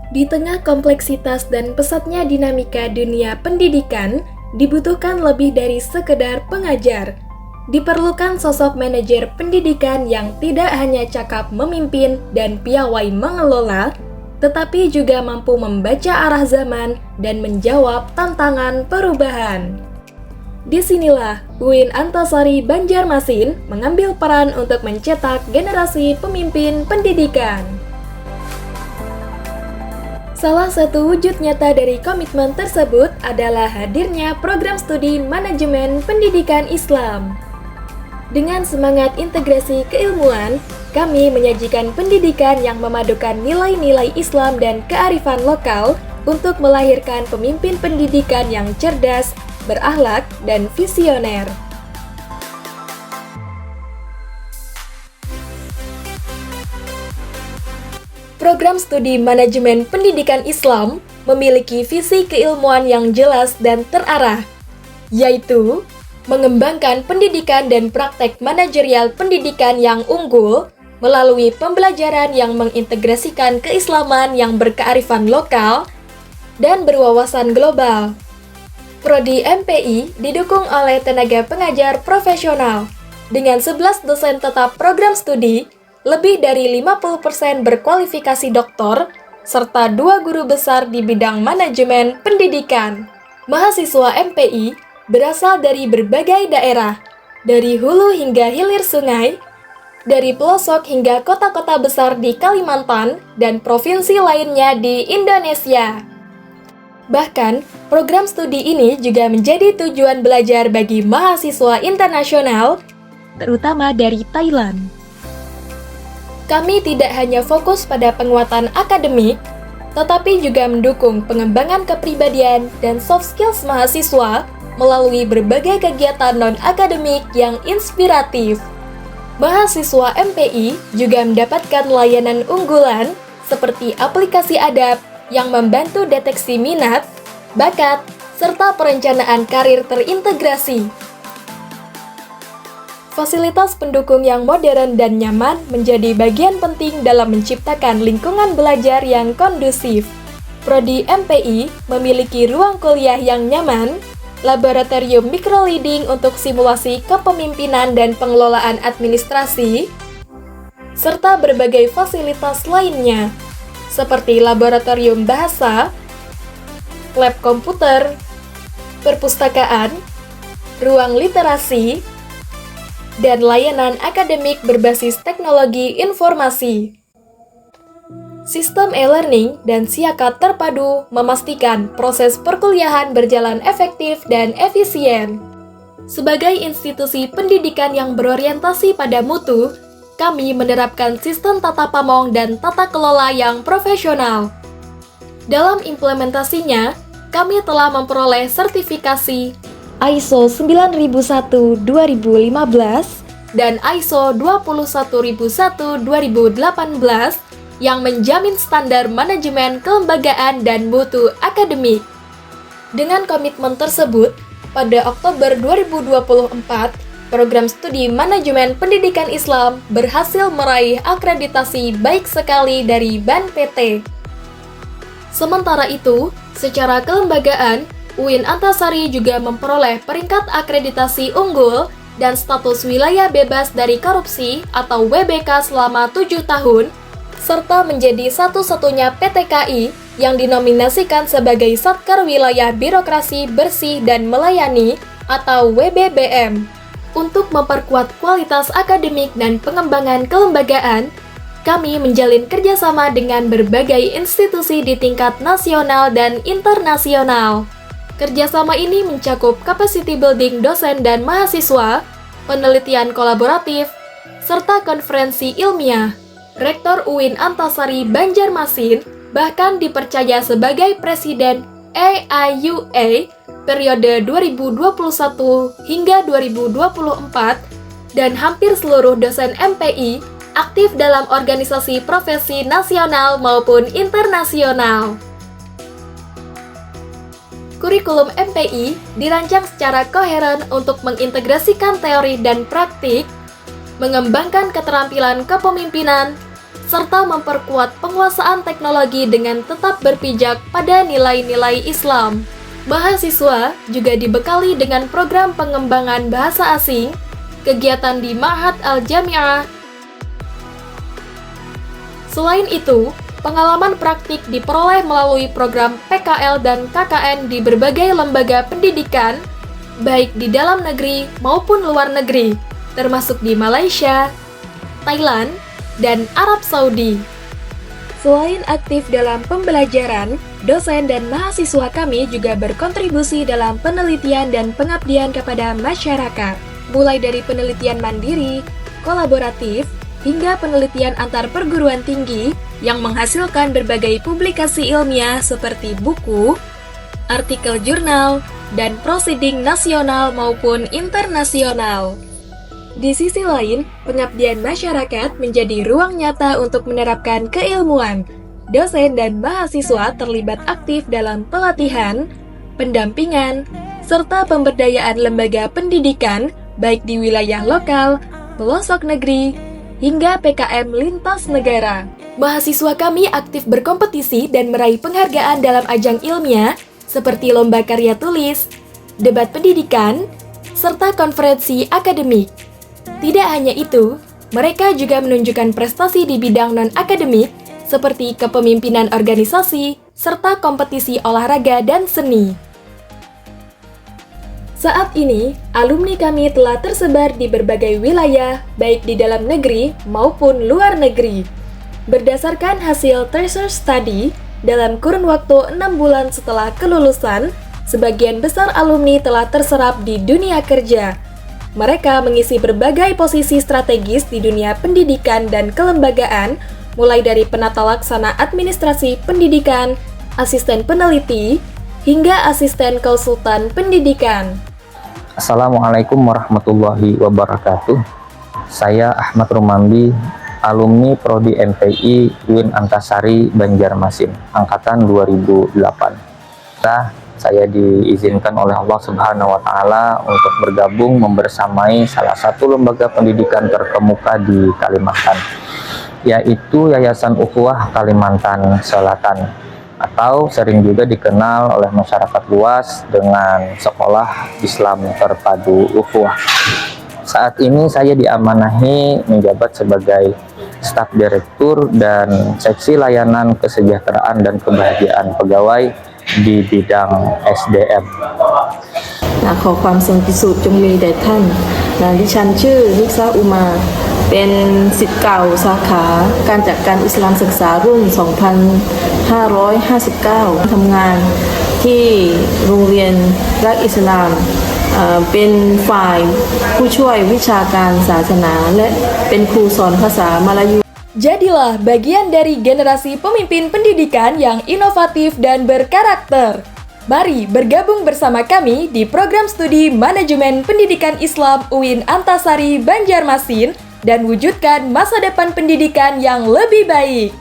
Di tengah kompleksitas dan pesatnya dinamika dunia pendidikan, dibutuhkan lebih dari sekedar pengajar. Diperlukan sosok manajer pendidikan yang tidak hanya cakap memimpin dan piawai mengelola, tetapi juga mampu membaca arah zaman dan menjawab tantangan perubahan. Disinilah UIN Antasari Banjarmasin mengambil peran untuk mencetak generasi pemimpin pendidikan. Salah satu wujud nyata dari komitmen tersebut adalah hadirnya program studi manajemen pendidikan Islam. Dengan semangat integrasi keilmuan, kami menyajikan pendidikan yang memadukan nilai-nilai Islam dan kearifan lokal untuk melahirkan pemimpin pendidikan yang cerdas, berakhlak, dan visioner. Program studi manajemen pendidikan Islam memiliki visi keilmuan yang jelas dan terarah, yaitu mengembangkan pendidikan dan praktek manajerial pendidikan yang unggul melalui pembelajaran yang mengintegrasikan keislaman yang berkearifan lokal dan berwawasan global. Prodi MPI didukung oleh tenaga pengajar profesional. Dengan 11 dosen tetap program studi, lebih dari 50% berkualifikasi doktor, serta 2 guru besar di bidang manajemen pendidikan. Mahasiswa MPI berasal dari berbagai daerah, dari hulu hingga hilir sungai, dari pelosok hingga kota-kota besar di Kalimantan dan provinsi lainnya di Indonesia. Bahkan, program studi ini juga menjadi tujuan belajar bagi mahasiswa internasional, terutama dari Thailand. Kami tidak hanya fokus pada penguatan akademik, tetapi juga mendukung pengembangan kepribadian dan soft skills mahasiswa melalui berbagai kegiatan non-akademik yang inspiratif. Mahasiswa MPI juga mendapatkan layanan unggulan seperti aplikasi adab yang membantu deteksi minat, bakat, serta perencanaan karir terintegrasi. Fasilitas pendukung yang modern dan nyaman menjadi bagian penting dalam menciptakan lingkungan belajar yang kondusif. Prodi MPI memiliki ruang kuliah yang nyaman, laboratorium microleading untuk simulasi kepemimpinan dan pengelolaan administrasi, serta berbagai fasilitas lainnya, seperti laboratorium bahasa, lab komputer, perpustakaan, ruang literasi, dan layanan akademik berbasis teknologi informasi. Sistem e-learning dan Siakat terpadu memastikan proses perkuliahan berjalan efektif dan efisien. Sebagai institusi pendidikan yang berorientasi pada mutu, kami menerapkan sistem tata pamong dan tata kelola yang profesional. Dalam implementasinya, kami telah memperoleh sertifikasi ISO 9001-2015 dan ISO 21001-2018 yang menjamin standar manajemen kelembagaan dan mutu akademik. Dengan komitmen tersebut, pada Oktober 2024, program studi manajemen pendidikan Islam berhasil meraih akreditasi baik sekali dari BAN PT. Sementara itu, secara kelembagaan, UIN Antasari juga memperoleh peringkat akreditasi unggul dan status wilayah bebas dari korupsi atau WBK selama 7 tahun, serta menjadi satu-satunya PTKI yang dinominasikan sebagai Satkar Wilayah Birokrasi Bersih dan Melayani atau WBBM. Untuk memperkuat kualitas akademik dan pengembangan kelembagaan, kami menjalin kerjasama dengan berbagai institusi di tingkat nasional dan internasional. Kerjasama ini mencakup capacity building dosen dan mahasiswa, penelitian kolaboratif, serta konferensi ilmiah. Rektor UIN Antasari Banjarmasin bahkan dipercaya sebagai Presiden AIUA periode 2021 hingga 2024 dan hampir seluruh dosen MPI aktif dalam organisasi profesi nasional maupun internasional. Kurikulum MPI dirancang secara koheren untuk mengintegrasikan teori dan praktik, mengembangkan keterampilan kepemimpinan, serta memperkuat penguasaan teknologi dengan tetap berpijak pada nilai-nilai Islam. Mahasiswa juga dibekali dengan program pengembangan bahasa asing, kegiatan di Ma'had Al-Jami'ah. Selain itu, pengalaman praktik diperoleh melalui program PKL dan KKN di berbagai lembaga pendidikan, baik di dalam negeri maupun luar negeri, termasuk di Malaysia, Thailand, dan Arab Saudi. Selain aktif dalam pembelajaran, dosen dan mahasiswa kami juga berkontribusi dalam penelitian dan pengabdian kepada masyarakat, mulai dari penelitian mandiri, kolaboratif, hingga penelitian antar perguruan tinggi yang menghasilkan berbagai publikasi ilmiah seperti buku, artikel jurnal, dan prosiding nasional maupun internasional. Di sisi lain, pengabdian masyarakat menjadi ruang nyata untuk menerapkan keilmuan. Dosen dan mahasiswa terlibat aktif dalam pelatihan, pendampingan, serta pemberdayaan lembaga pendidikan baik di wilayah lokal, pelosok negeri, hingga PKM lintas negara. Mahasiswa kami aktif berkompetisi dan meraih penghargaan dalam ajang ilmiah seperti lomba karya tulis, debat pendidikan, serta konferensi akademik. Tidak hanya itu, mereka juga menunjukkan prestasi di bidang non-akademik seperti kepemimpinan organisasi, serta kompetisi olahraga dan seni. Saat ini, alumni kami telah tersebar di berbagai wilayah, baik di dalam negeri maupun luar negeri. Berdasarkan hasil Tertiary Study, dalam kurun waktu 6 bulan setelah kelulusan, sebagian besar alumni telah terserap di dunia kerja. Mereka mengisi berbagai posisi strategis di dunia pendidikan dan kelembagaan, mulai dari penata laksana administrasi pendidikan, asisten peneliti, hingga asisten konsultan pendidikan. Assalamualaikum warahmatullahi wabarakatuh. Saya Ahmad Rumambi, alumni Prodi MPI UIN Antasari Banjarmasin, angkatan 2008. Saya diizinkan oleh Allah Subhanahu wa Ta'ala untuk bergabung membersamai salah satu lembaga pendidikan terkemuka di Kalimantan, yaitu Yayasan Ukhuwah Kalimantan Selatan, atau sering juga dikenal oleh masyarakat luas dengan Sekolah Islam Terpadu Ukhuwah. Saat ini saya diamanahi menjabat sebagai staf direktur dan seksi layanan kesejahteraan dan kebahagiaan pegawai di bidang SDM. ขอความทรงพิสูจน์จงมีแด่ท่านดิฉันชื่อนิสาอุมาเป็นศิษย์เก่าสาขาการจัดการอิสลามศึกษารุ่น 2559 ทำงานที่โรงเรียนรักอิสลามเป็นฝ่ายผู้ช่วยวิชาการศาสนาและเป็นครูสอนภาษามลายู Jadilah bagian dari generasi pemimpin pendidikan yang inovatif dan berkarakter. Mari bergabung bersama kami di program studi Manajemen Pendidikan Islam UIN Antasari Banjarmasin dan wujudkan masa depan pendidikan yang lebih baik.